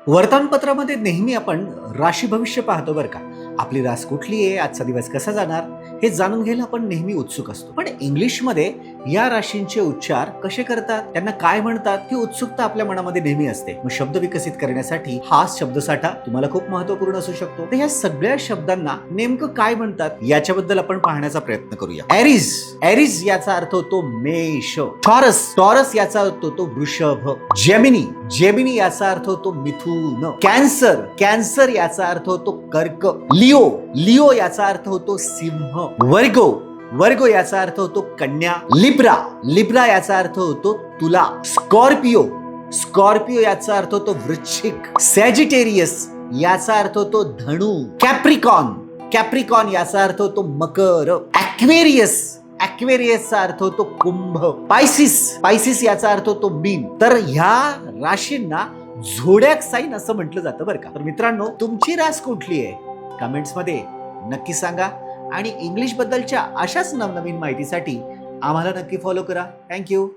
वर्तमानपत्रामध्ये नेहमी आपण राशी भविष्य पाहतो बरं का. आपली रास कुठली आहे, आजचा दिवस कसा जाणार हे जाणून घ्यायला आपण नेहमी उत्सुक असतो. पण इंग्लिशमध्ये या राशींचे उच्चार कसे करतात, त्यांना काय म्हणतात ही उत्सुकता आपल्या मनामध्ये नेहमी असते. मग शब्द विकसित करण्यासाठी हा शब्दसाठा तुम्हाला खूप महत्त्वपूर्ण असू शकतो. तर ह्या सगळ्या शब्दांना नेमकं काय म्हणतात याच्याबद्दल आपण पाहण्याचा प्रयत्न करूया. एरिज, एरिज याचा अर्थ होतो मेष. टॉरस, टॉरस याचा अर्थ होतो वृषभ. जेमिनी, जेमिनी याचा अर्थ होतो मिथुन. कॅन्सर, कॅन्सर याचा अर्थ होतो कर्क. लिओ, लिओ याचा अर्थ होतो सिंह. वर्गो, वर्गो याचा अर्थ होतो कन्या. लिब्रा, लिब्रा याचा अर्थ होतो तुला. स्कॉर्पिओ, स्कॉर्पिओ याचा अर्थ होतो वृश्चिक. सॅजिटेरियस याचा अर्थ होतो धनु. कॅप्रिकॉन, कॅप्रिकॉन याचा अर्थ होतो मकर. ॲक्वेरियस, ॲक्वेरियसचा अर्थ होतो कुंभ. पायसिस, पायसिस याचा अर्थ होतो मीन. तर ह्या राशींना झोडॅक साईन असं म्हटलं जातं बरं का. तर मित्रांनो, तुमची रास कुठली आहे कमेंट्स मध्ये नक्की सांगा आणि इंग्लिश बद्दलच्या अशाच नवनवीन माहितीसाठी आम्हाला नक्की फॉलो करा. थँक्यू.